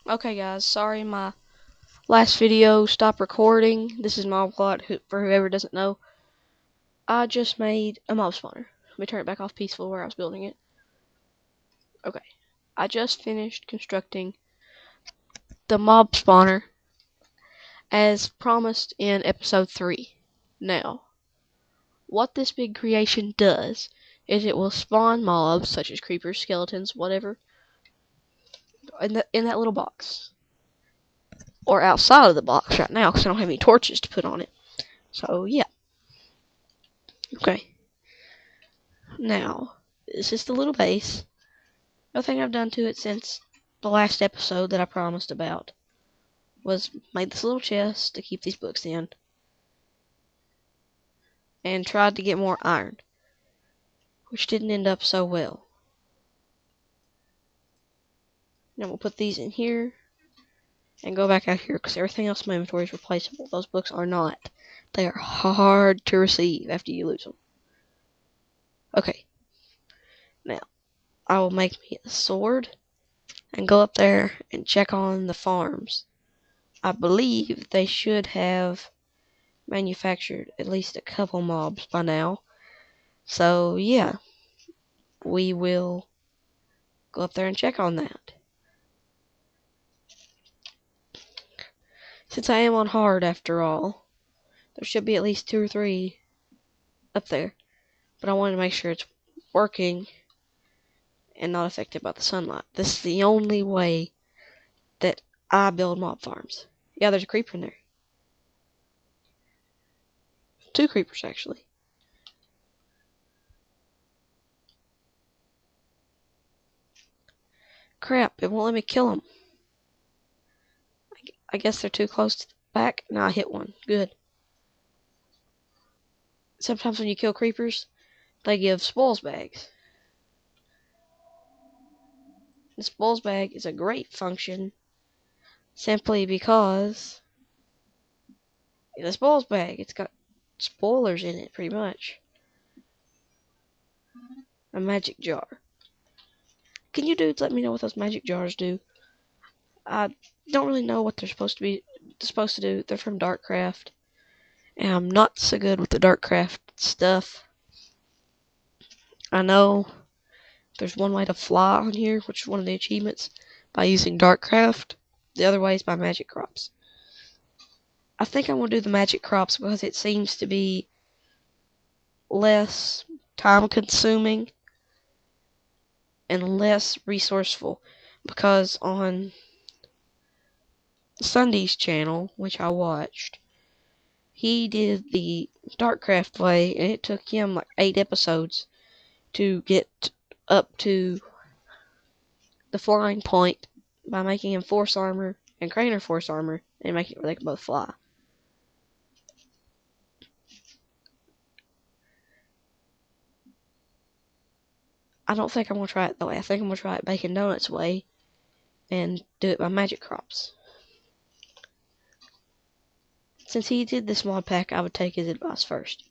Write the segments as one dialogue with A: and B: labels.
A: Okay guys, sorry my last video stopped recording. This is mob plot for whoever doesn't know. I just made a mob spawner. Let me turn it back off peaceful where I was building it. Okay. I just finished constructing the mob spawner as promised in episode 3. Now, what this big creation does is it will spawn mobs such as creepers, skeletons, whatever in that little box. Or outside of the box right now because I don't have any torches to put on it. So, yeah. Okay. Now, this is the little base. Nothing I've done to it since the last episode that I promised about was made this little chest to keep these books in and tried to get more iron, which didn't end up so well. Now we'll put these in here and go back out here because everything else in my inventory is replaceable. Those books are not. They are hard to receive after you lose them. Okay. Now, I will make me a sword and go up there and check on the farms. I believe they should have manufactured at least a couple mobs by now. So, yeah, we will go up there and check on that. Since I am on hard after all, there should be at least 2 or 3 up there. But I want to make sure it's working and not affected by the sunlight. This is the only way that I build mob farms. Yeah, there's a creeper in there. 2 creepers, actually. Crap, it won't let me kill them. I guess they're too close to the back. Now I hit one. Good. Sometimes when you kill creepers, they give spoils bags. The spoils bag is a great function simply because the spoils bag, it's got spoilers in it pretty much. A magic jar. Can you dudes let me know what those magic jars do? I don't really know what they're supposed to do. They're from Darkcraft, and I'm not so good with the Darkcraft stuff. I know there's one way to fly on here, which is one of the achievements, by using Darkcraft. The other way is by magic crops. I think I want to do the magic crops because it seems to be less time consuming and less resourceful, because on Sunday's channel, which I watched, he did the Darkcraft way, and it took him like 8 episodes to get up to the flying point by making him force armor and Craner force armor and making it where they can both fly. I don't think I'm going to try it that way. I think I'm going to try it Bacon Donuts way and do it by magic crops. Since he did this mod pack, I would take his advice first.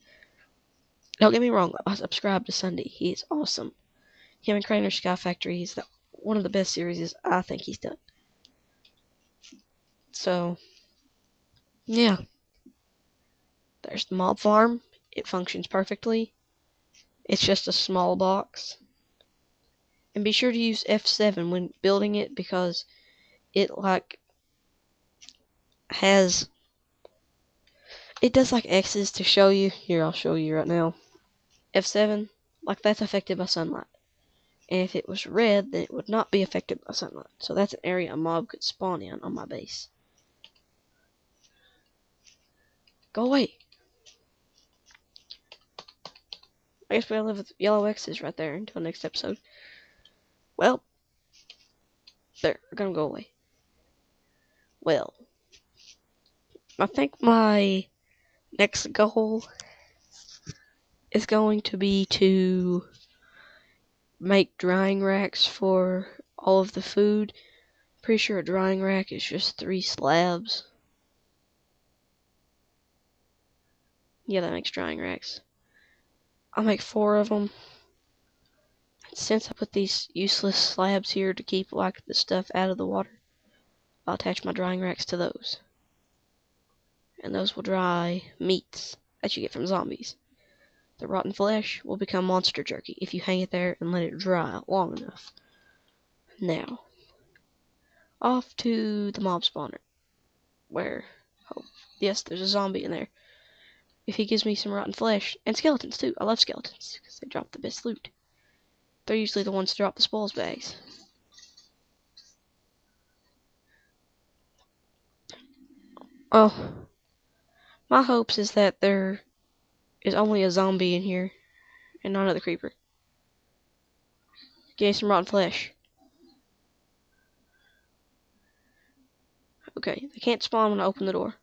A: Don't get me wrong, I subscribe to Sunday. He is awesome. Him and Craner Sky Factory is one of the best series I think he's done. So, yeah. There's the mob farm. It functions perfectly. It's just a small box. And be sure to use F7 when building it because it it does like X's to show you. Here, I'll show you right now. F7, like that's affected by sunlight. And if it was red, then it would not be affected by sunlight. So that's an area a mob could spawn in on my base. Go away. I guess we'll live with yellow X's right there until next episode. Well, there, we're gonna go away. Well, I think my next goal is going to be to make drying racks for all of the food. Pretty sure a drying rack is just 3 slabs. Yeah, that makes drying racks. I'll make 4 of them. Since I put these useless slabs here to keep like the stuff out of the water, I'll attach my drying racks to those. And those will dry meats that you get from zombies. The rotten flesh will become monster jerky if you hang it there and let it dry long enough. Now, off to the mob spawner, where, oh, yes, there's a zombie in there. If he gives me some rotten flesh, and skeletons too, I love skeletons, because they drop the best loot. They're usually the ones to drop the spoils bags. Oh, my hopes is that there is only a zombie in here, and not another creeper. Give me some rotten flesh. Okay, they can't spawn when I open the door.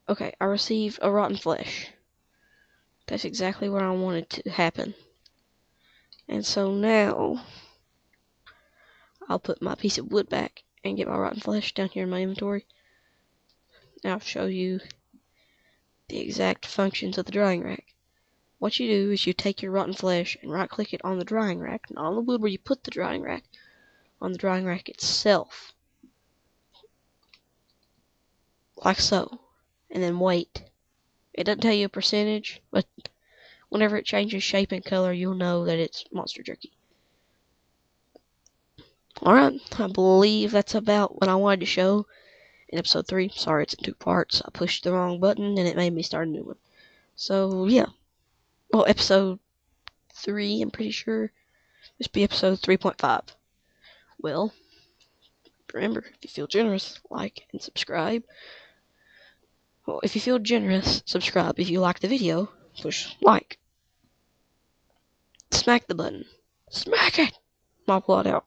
A: Okay, I received a rotten flesh. That's exactly what I wanted to happen. And so now, I'll put my piece of wood back and get my rotten flesh down here in my inventory. Now I'll show you the exact functions of the drying rack. What you do is you take your rotten flesh and right click it on the drying rack, not on the wood where you put the drying rack, on the drying rack itself. Like so. And then wait. It doesn't tell you a percentage, but whenever it changes shape and color, you'll know that it's monster jerky. Alright, I believe that's about what I wanted to show in episode 3. Sorry, it's in 2 parts. I pushed the wrong button and it made me start a new one. So, yeah. Well, episode 3, I'm pretty sure. This will be episode 3.5. Well, remember, if you feel generous, like and subscribe. Well, if you feel generous, subscribe. If you like the video, push like. Smack the button. Smack it! Mob Plot out.